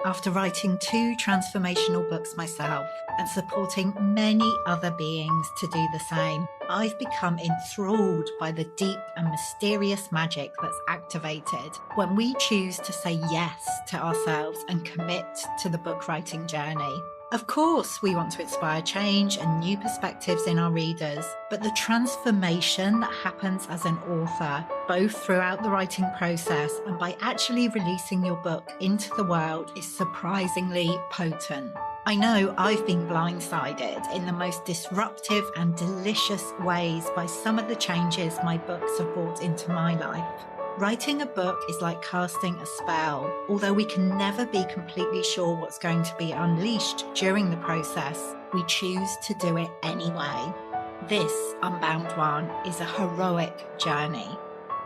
After writing 2 transformational books myself and supporting many other beings to do the same, I've become enthralled by the deep and mysterious magic that's activated when we choose to say yes to ourselves and commit to the book writing journey. Of course, we want to inspire change and new perspectives in our readers, but the transformation that happens as an author, both throughout the writing process and by actually releasing your book into the world, is surprisingly potent. I know I've been blindsided in the most disruptive and delicious ways by some of the changes my books have brought into my life. Writing a book is like casting a spell. Although we can never be completely sure what's going to be unleashed during the process, we choose to do it anyway. This Unbound one is a heroic journey.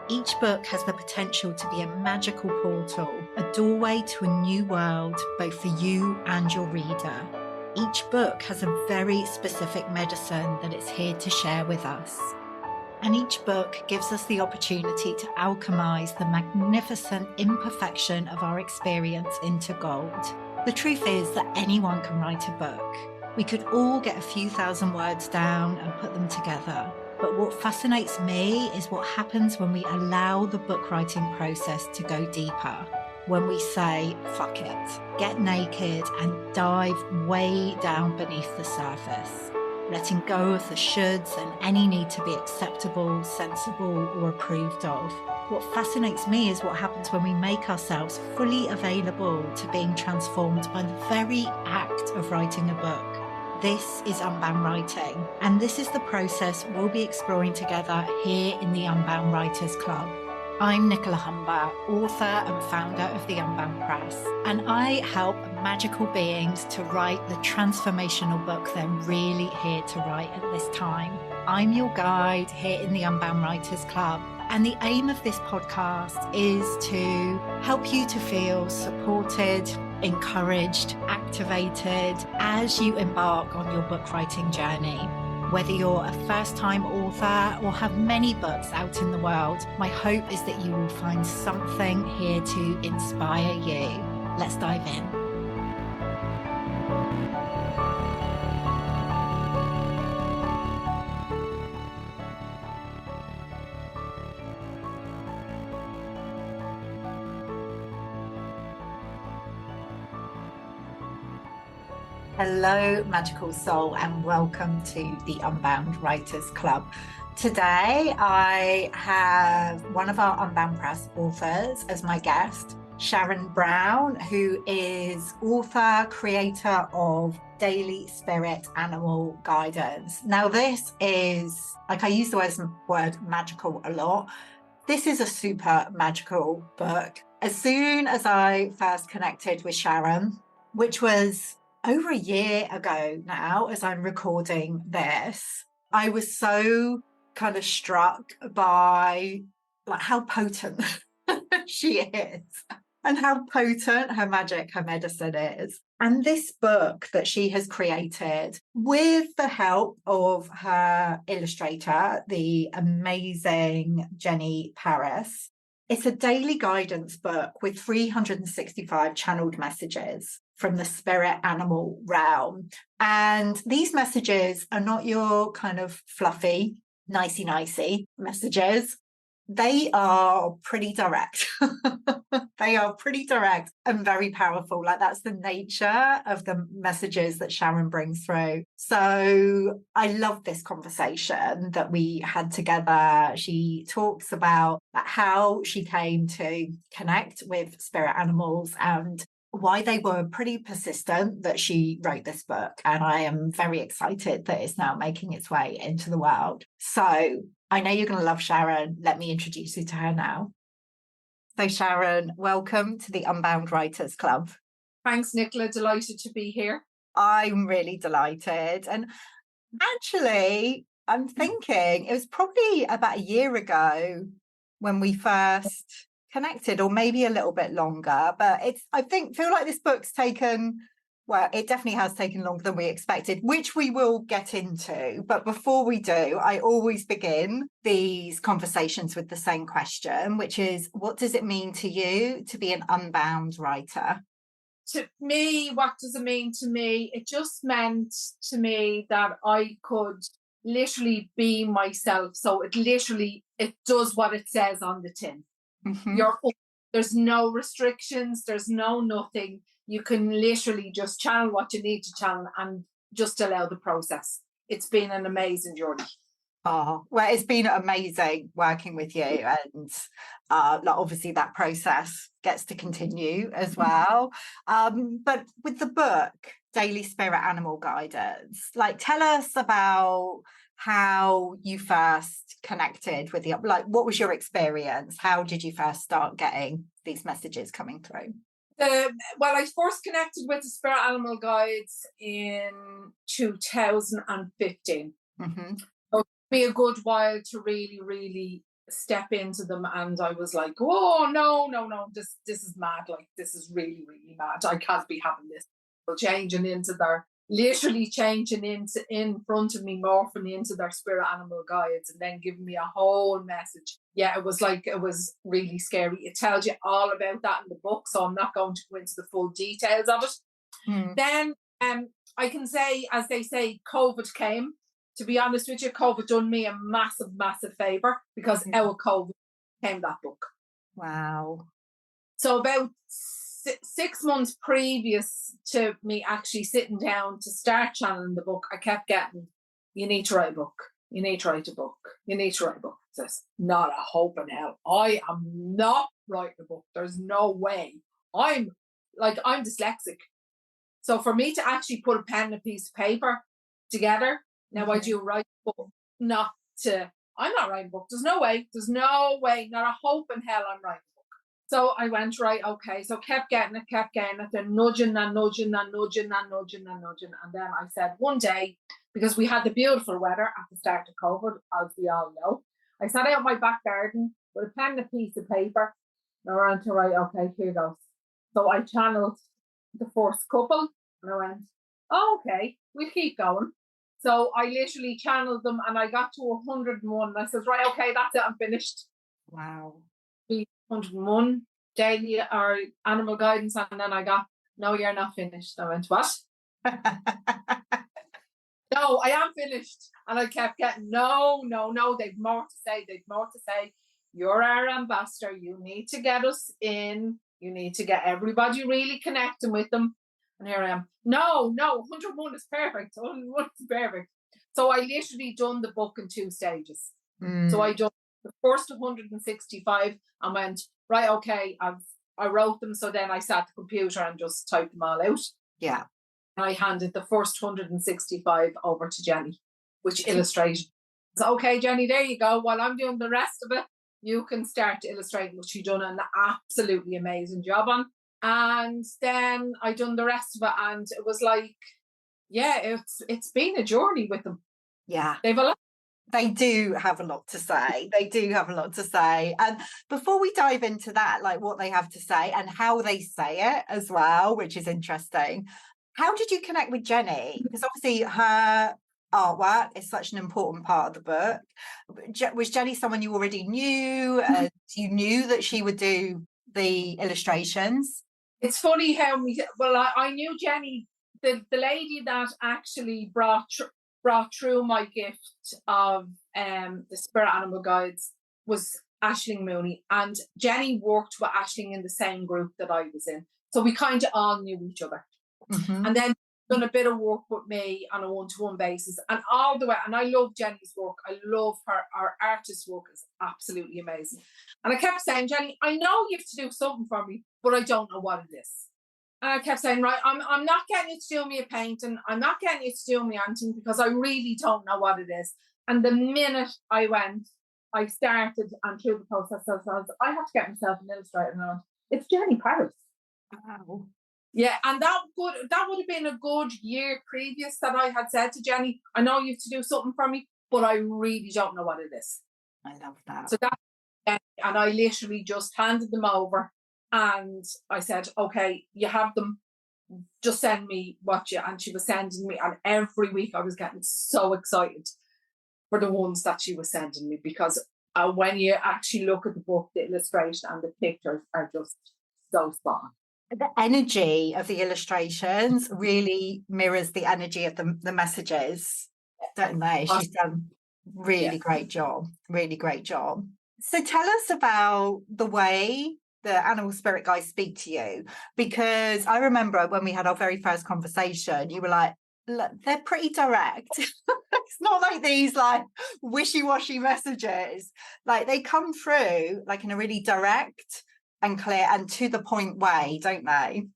Each book has the potential to be a magical portal, a doorway to a new world, both for you and your reader. Each book has a very specific medicine that it's here to share with us. And each book gives us the opportunity to alchemize the magnificent imperfection of our experience into gold. The truth is that anyone can write a book. We could all get a few thousand words down and put them together. But what fascinates me is what happens when we allow the book writing process to go deeper. When we say, fuck it, get naked and dive way down beneath the surface. Letting go of the shoulds and any need to be acceptable, sensible, or approved of. What fascinates me is what happens when we make ourselves fully available to being transformed by the very act of writing a book. This is Unbound Writing, and this is the process we'll be exploring together here in the Unbound Writers Club. I'm Nicola, author and founder of the Unbound Press, and I help magical beings to write the transformational book they're really here to write at this time. I'm your guide here in the Unbound Writers Club, and the aim of this podcast is to help you to feel supported, encouraged, activated as you embark on your book writing journey. Whether you're a first-time author or have many books out in the world, my hope is that you will find something here to inspire you. Let's dive in. Hello, magical soul, and welcome to the Unbound Writers Club. Today, I have one of our Unbound Press authors as my guest, Sharon Brown, who is author, creator of Daily Spirit Animal Guidance. Now, this is, like I use the word magical a lot. This is a super magical book. As soon as I first connected with Sharon, which was over a year ago now, as I'm recording this, I was so kind of struck by like how potent she is and how potent her magic, her medicine is. And this book that she has created with the help of her illustrator, the amazing Jenny Paris, it's a daily guidance book with 365 channeled messages from the spirit animal realm. And these messages are not your kind of fluffy, nicey messages. They are pretty direct. They are pretty direct and very powerful. Like that's the nature of the messages that Sharon brings through. So I love this conversation that we had together. She talks about how she came to connect with spirit animals and why they were pretty persistent that she wrote this book. And I am very excited that it's now making its way into the world. So I know you're going to love Sharon. Let me introduce you to her now. So Sharon, welcome to the Unbound Writers Club. Thanks, Nicola. Delighted to be here. I'm really delighted. And actually, I'm thinking it was probably about a year ago when we first connected, or maybe a little bit longer, but feel like this book's taken, well, it definitely has taken longer than we expected, which we will get into. But before we do, I always begin these conversations with the same question, which is, what does it mean to you to be an unbound writer? to me, what does it mean to me? It just meant to me that I could literally be myself. So it does what it says on the tin. Mm-hmm. There's no restrictions, there's no nothing. You can literally just channel what you need to channel and just allow the process. It's been an amazing journey. Oh, well, it's been amazing working with you, and obviously that process gets to continue as well. But with the book, Daily Spirit Animal Guidance, tell us about how you first connected with what was your experience? How did you first start getting these messages coming through? Well, I first connected with the Spirit Animal Guides in 2015. Mm-hmm. So it took me a good while to really, really step into them, and I was like, oh no, this is mad. This is really, really mad. I can't be having this. Literally changing in front of me, morphing into their Spirit Animal Guides, and then giving me a whole message. Yeah, it was really scary. It tells you all about that in the book, so I'm not going to go into the full details of it. Then I can say, as they say, COVID came. To be honest with you, COVID done me a massive, massive favour, because out of COVID came that book. Wow. So about 6 months previous to me actually sitting down to start channeling the book, I kept getting, you need to write a book. You need to write a book. You need to write a book. Says, not a hope in hell. I am not writing a book. There's no way. I'm dyslexic. So for me to actually put a pen and a piece of paper together, now I do write a book, I'm not writing a book. There's no way, not a hope in hell I'm writing a book. So I went, right, okay. So kept getting it, then nudging. And then I said one day, because we had the beautiful weather at the start of COVID, as we all know, I sat out my back garden with a pen and a piece of paper, and I went to write, okay, here goes. So I channeled the first couple, and I went, oh, okay, we'll keep going. So I literally channeled them, and I got to 101. And I said, right, okay, that's it, I'm finished. Wow. 101 daily or animal guidance, and then I got, no, you're not finished. I went, what? No, I am finished. And I kept getting, no, they've more to say. You're our ambassador. You need to get us in. You need to get everybody really connecting with them. And here I am. No, 101 is perfect. 101 is perfect. So I literally done the book in 2 stages. So I done the first 165 and went, right, okay, I wrote them. So then I sat at the computer and just typed them all out. Yeah. And I handed the first 165 over to Jenny, which illustrated. So, okay, Jenny, there you go. While I'm doing the rest of it, you can start to illustrate, which she done an absolutely amazing job on. And then I done the rest of it, and it was like, yeah, it's been a journey with them. Yeah. They do have a lot to say. And before we dive into that, what they have to say and how they say it as well, which is interesting, how did you connect with Jenny? Because obviously her artwork is such an important part of the book. Was Jenny someone you already knew? You knew that she would do the illustrations? It's funny how I knew Jenny, the lady that actually brought through my gift of the Spirit Animal Guides was Aisling Mooney, and Jenny worked with Aisling in the same group that I was in, so we kind of all knew each other. And then done a bit of work with me on a one-to-one basis, and all the way, and I love Jenny's work. I love her artist work is absolutely amazing. And I kept saying, Jenny, I know you have to do something for me, but I don't know what it is. And I kept saying, right, I'm not getting you to do me a painting. I'm not getting you to do me anything, because I really don't know what it is. And the minute I started and through the process, I have to get myself an illustrator. And I went, it's Jenny Paris. Wow. Yeah, and that would have been a good year previous that I had said to Jenny, I know you have to do something for me, but I really don't know what it is. I love that. So and I literally just handed them over, and I said, okay, you have them, just send me and she was sending me, and every week I was getting so excited for the ones that she was sending me, because when you actually look at the book, the illustration and the pictures are just so spot on. the energy of the illustrations really mirrors the energy of the messages, don't they? She's done really great job, really great job. So tell us about the way the animal spirit guides speak to you, because I remember when we had our very first conversation, you were like, look, they're pretty direct. It's not like these like wishy-washy messages. Like they come through like in a really direct and clear and to the point way, don't they?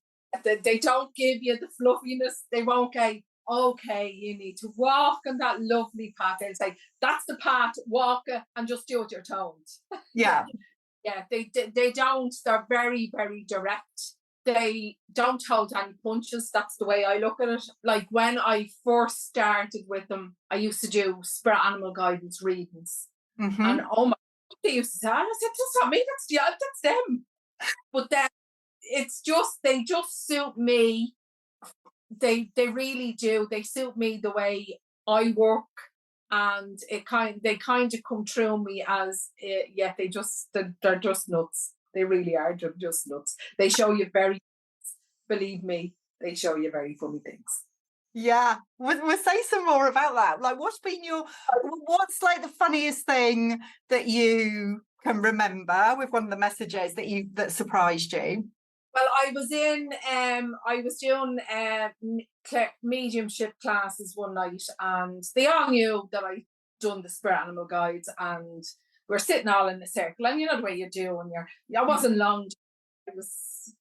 They don't give you the fluffiness. They won't go, okay, you need to walk on that lovely path. They'll say, that's the path, walk it and just do it your tones. Yeah. Yeah, they don't. They're very, very direct. They don't hold any punches. That's the way I look at it. Like when I first started with them, I used to do spirit animal guidance readings. And oh my, they used to say, I said, that's not me, that's them. But then it's just, they just suit me. They really do. They suit me the way I work, and they kind of come through me as they're just nuts. They really are just nuts. They show you believe me, they show you very funny things. Yeah, we'll say some more about that. Like, what's like the funniest thing that you can remember with one of the messages that surprised you? Well, I was doing mediumship classes one night, and they all knew that I'd done the spirit animal guides, and we're sitting all in a circle, and you know the way you do when I wasn't long. I was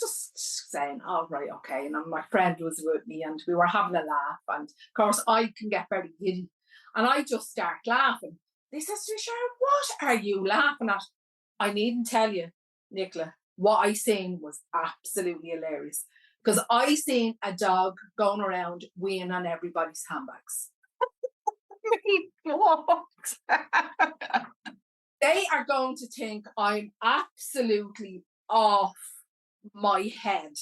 just saying, oh, right, okay. And my friend was with me and we were having a laugh. And of course, I can get very giddy. And I just start laughing. They says to me, Sharon, what are you laughing at? I needn't tell you, Nicola, what I seen was absolutely hilarious. Because I seen a dog going around weeing on everybody's handbags. They are going to think I'm absolutely off my head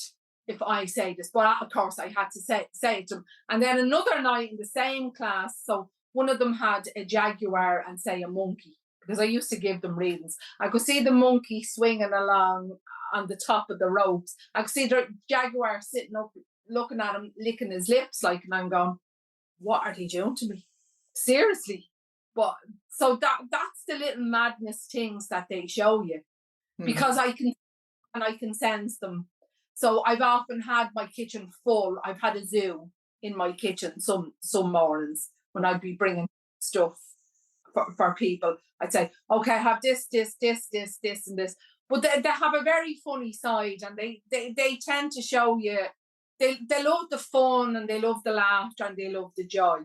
if I say this, but of course I had to say it to them. And then another night in the same class, so one of them had a jaguar and say a monkey, because I used to give them readings. I could see the monkey swinging along on the top of the ropes. I could see the jaguar sitting up looking at him, licking his lips, like, and I'm going, what are they doing to me? Seriously. But so that's the little madness things that they show you, because I can sense them. So I've often had my kitchen full. I've had a zoo in my kitchen some mornings when I'd be bringing stuff for people. I'd say, okay, I have this, and this. But they have a very funny side, and they tend to show you, they love the fun and they love the laughter and they love the joy.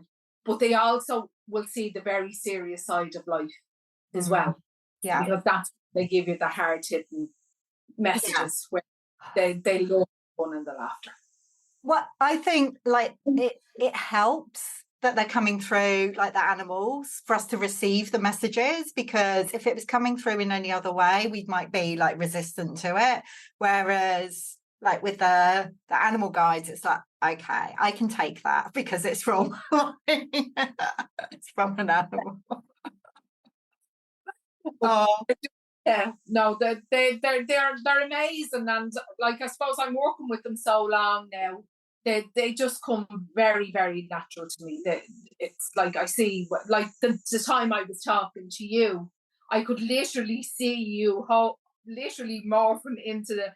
But they also will see the very serious side of life as well. Yeah. Because they give you the hard-hitting messages where they love the fun and the laughter. Well, I think like it helps that they're coming through like the animals for us to receive the messages, because if it was coming through in any other way, we might be like resistant to it. Whereas like with the animal guides, it's like, okay, I can take that because it's from it's from an animal. Oh. Yeah, no, they're amazing, and like I suppose I'm working with them so long now. They just come very, very natural to me. It's like I see, like the time I was talking to you, I could literally see you literally morphing into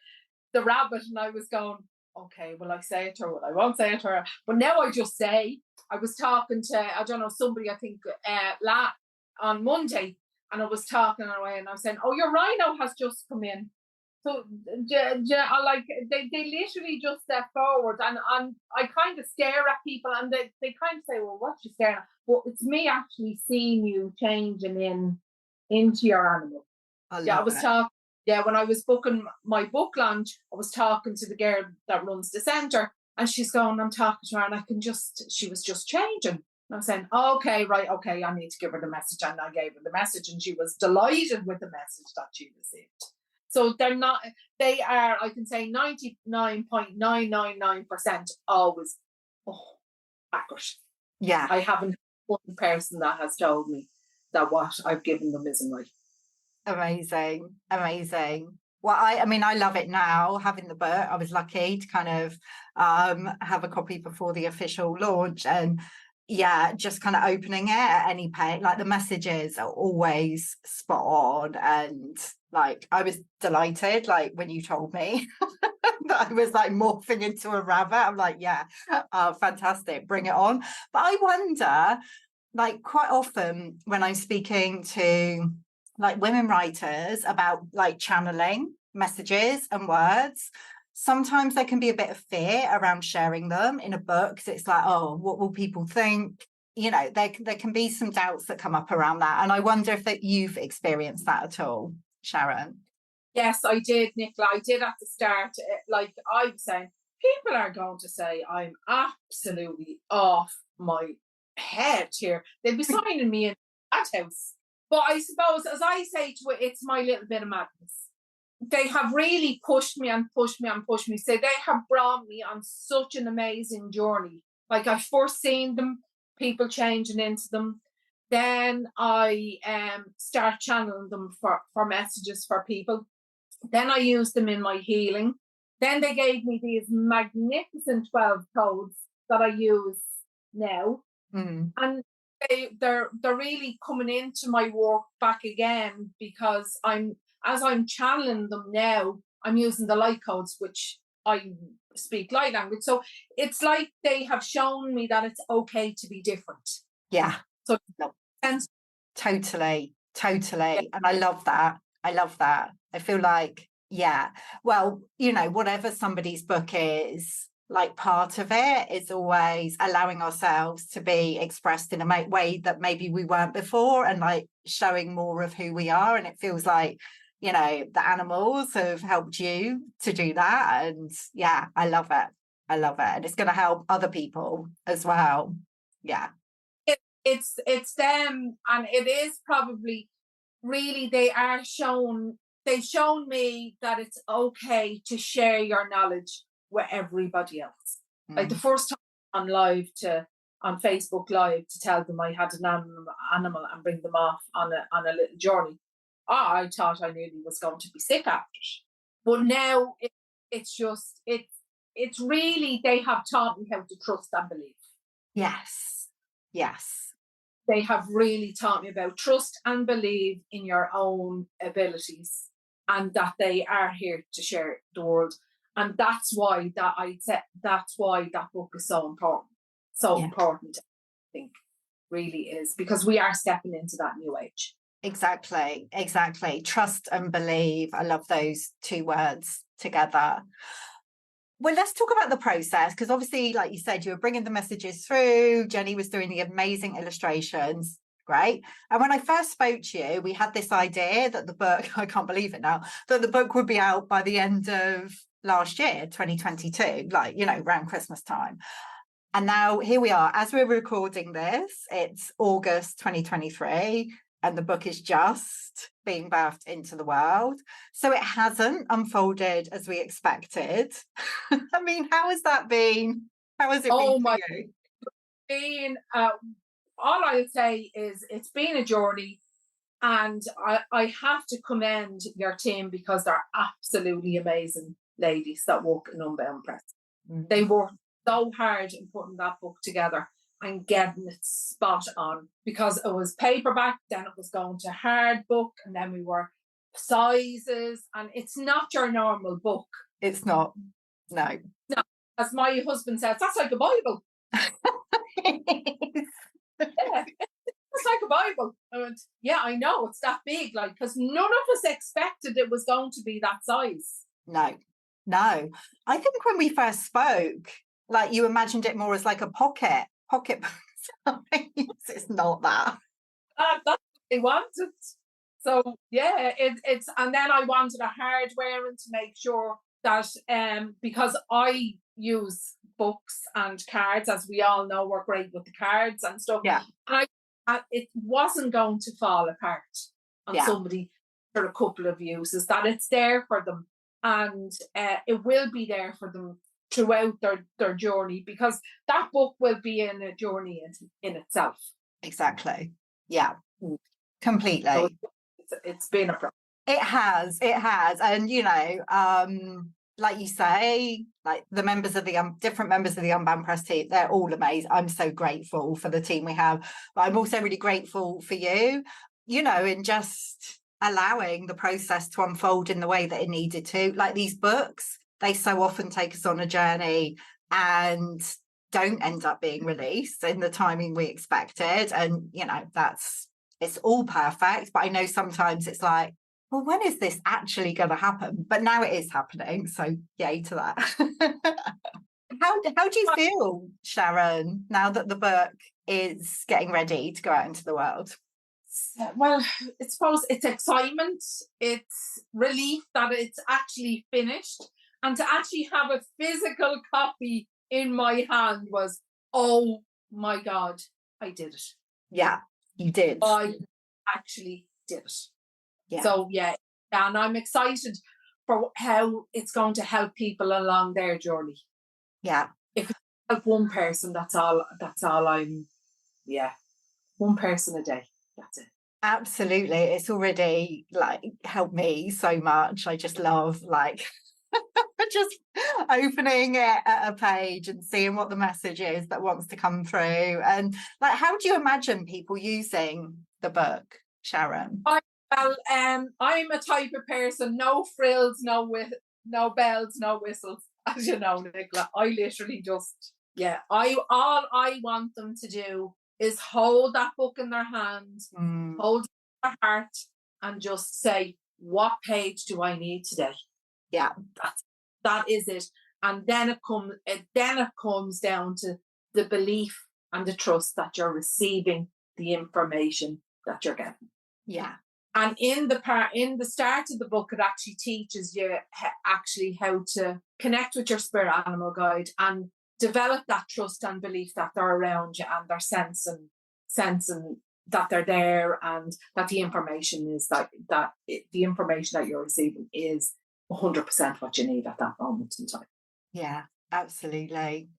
the rabbit, and I was going, okay, will I say it to her? Will I won't say it to her? But now I just say. I was talking to, I don't know, somebody, I think on Monday, and I was talking away, and I was saying, oh, your rhino has just come in. So like they literally just step forward, and I kind of stare at people, and they kind of say, well, what you staring at? Well, it's me actually seeing you changing into your animal. I was talking. Yeah, when I was booking my book launch, I was talking to the girl that runs the centre, and she's going, I'm talking to her, and she was just changing. And I'm saying, okay, right, okay, I need to give her the message. And I gave her the message, and she was delighted with the message that she received. So they are, I can say 99.999% always accurate. Yeah. I haven't one person that has told me that what I've given them isn't right. Amazing. Well, I mean, I love it now, having the book. I was lucky to kind of have a copy before the official launch. And yeah, just kind of opening it at any page, like the messages are always spot on. And like, I was delighted, like when you told me that I was like morphing into a rabbit. I'm like, yeah, fantastic, bring it on. But I wonder, like quite often when I'm speaking to like women writers about like channeling messages and words, sometimes there can be a bit of fear around sharing them in a book, because it's like, oh, what will people think? You know, there can be some doubts that come up around that. And I wonder if that you've experienced that at all, Sharon. Yes, I did, Nicola. I did at the start. Like I was saying, people are going to say I'm absolutely off my head here. They'll be signing me in that house. But I suppose, as I say to it, it's my little bit of madness. They have really pushed me and pushed me and pushed me. So they have brought me on such an amazing journey. Like I first seen them, people changing into them. Then I start channeling them for messages for people. Then I used them in my healing. Then they gave me these magnificent 12 codes that I use now. And they're really coming into my work back again, because as I'm channeling them now, I'm using the light codes, which I speak light language. So it's like they have shown me that it's okay to be different. Yeah. So totally. Yeah. And I love that. I feel like, yeah, well, you know, whatever somebody's book is, like part of it is always allowing ourselves to be expressed in a way that maybe we weren't before, and like showing more of who we are. And it feels like, you know, the animals have helped you to do that. And yeah, I love it. And it's going to help other people as well. Yeah. It's them, and it is probably really they've shown me that it's okay to share your knowledge with everybody else. Like the first time on Facebook Live to tell them I had an animal and bring them off on a little journey, I thought I nearly was going to be sick after it. But now it's really, they have taught me how to trust and believe. Yes. They have really taught me about trust and believe in your own abilities, and that they are here to share the world. And that's why that book is so important. Important, I think, really is, because we are stepping into that new age. Exactly. Trust and believe. I love those two words together. Well, let's talk about the process, because obviously, like you said, you were bringing the messages through. Jenny was doing the amazing illustrations. Great. And when I first spoke to you, we had this idea that the book, I can't believe it now, that the book would be out by the end of last year, 2022, like, you know, around Christmas time. And now here we are, as we're recording this, it's August 2023. And the book is just being birthed into the world. So it hasn't unfolded as we expected. I mean, how has that been? How has it been for you? All I'll say is it's been a journey, and I have to commend your team, because they're absolutely amazing ladies that work in Unbound Press. They worked so hard in putting that book together and getting it spot on, because it was paperback, then it was going to hard book, and then we were sizes, and it's not your normal book. It's not. No. As my husband says, that's like a Bible. Yeah, it's like a Bible. I went, yeah, I know, it's that big, like, because none of us expected it was going to be that size. No. I think when we first spoke, like, you imagined it more as like a pocket size. It's not that. That's what I wanted. So yeah, it's, and then I wanted a hardware to make sure that because I use books and cards, as we all know, we're great with the cards and stuff. Yeah. And it wasn't going to fall apart on somebody for a couple of uses, that it's there for them, and it will be there for them throughout their journey, because that book will be in a journey in itself. Exactly. Yeah. Completely. So it's been a problem. It has. And, like you say, like the members of the different members of the Unbound Press team, they're all amazing. I'm so grateful for the team we have. But I'm also really grateful for you, in just allowing the process to unfold in the way that it needed to. Like these books, they so often take us on a journey and don't end up being released in the timing we expected. And, it's all perfect. But I know sometimes it's like, well, when is this actually going to happen? But now it is happening. So yay to that. How do you feel, Sharon, now that the book is getting ready to go out into the world? Well, I suppose it's excitement. It's relief that it's actually finished. And to actually have a physical copy in my hand was, oh my God, I did it. Yeah, you did. I actually did it. Yeah. So yeah, and I'm excited for how it's going to help people along their journey. Yeah. If it help one person, that's all I'm, one person a day. That's it. Absolutely. It's already like helped me so much. I just love just opening it at a page and seeing what the message is that wants to come through. And like, how do you imagine people using the book, Sharon? I'm a type of person, no frills, no bells, no whistles, as you know, Nicola. I literally just, all I want them to do is hold that book in their hand, hold it in their heart, and just say, what page do I need today? Yeah. That is it. And then it comes down to the belief and the trust that you're receiving the information that you're getting. Yeah. And in the start of the book, it actually teaches you how to connect with your spirit animal guide and develop that trust and belief that they're around you and they're sensing that they're there, and that the information is the information that you're receiving is 100% what you need at that moment in time. Yeah, absolutely.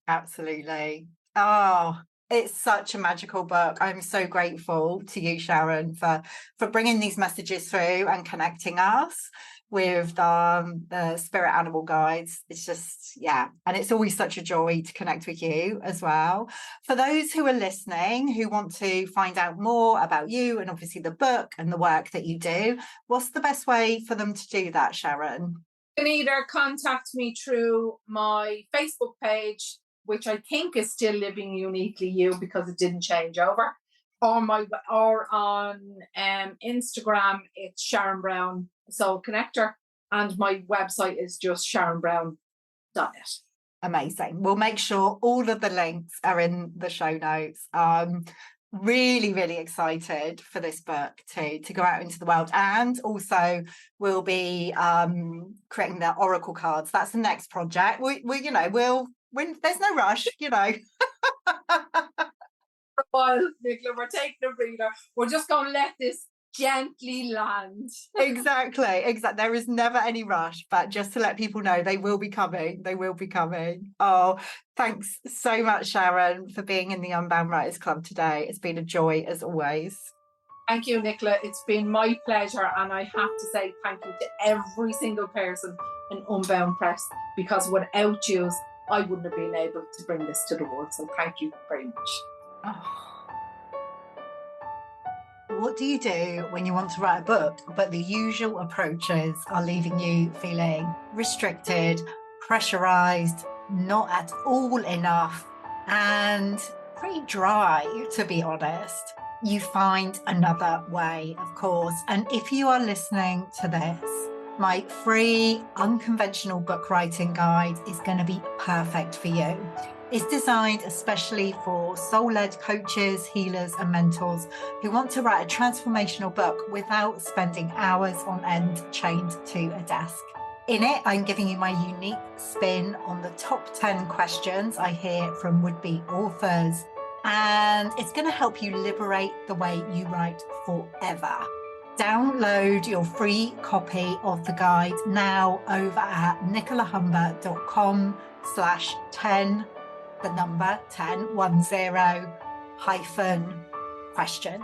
Oh, it's such a magical book. I'm so grateful to you, Sharon, for bringing these messages through and connecting us with the spirit animal guides. It's just, and it's always such a joy to connect with you as well. For those who are listening, who want to find out more about you and obviously the book and the work that you do, what's the best way for them to do that, Sharon? You can either contact me through my Facebook page, which I think is still Living Uniquely You because it didn't change over, or on Instagram, it's Sharon Brown Soul Connector, and my website is just sharonbrown.net. Amazing. We'll make sure all of the links are in the show notes. Really, really excited for this book to go out into the world, and also we'll be creating the oracle cards. That's the next project. There's no rush, Well, Nicola, we're taking a breather. We're just going to let this gently land. Exactly. There is never any rush, but just to let people know, they will be coming. Oh, thanks so much, Sharon, for being in the Unbound Writers Club today. It's been a joy as always. Thank you, Nicola. It's been my pleasure, and I have to say thank you to every single person in Unbound Press, because without you, I wouldn't have been able to bring this to the world. So thank you very much. Oh. What do you do when you want to write a book, but the usual approaches are leaving you feeling restricted, pressurized, not at all enough, and pretty dry, to be honest? You find another way, of course. And if you are listening to this, my free unconventional book writing guide is going to be perfect for you. It's designed especially for soul-led coaches, healers, and mentors who want to write a transformational book without spending hours on end chained to a desk. In it, I'm giving you my unique spin on the top 10 questions I hear from would-be authors, and it's going to help you liberate the way you write forever. Download your free copy of the guide now over at nicolahumber.com/10, the number 10, 10 hyphen questions.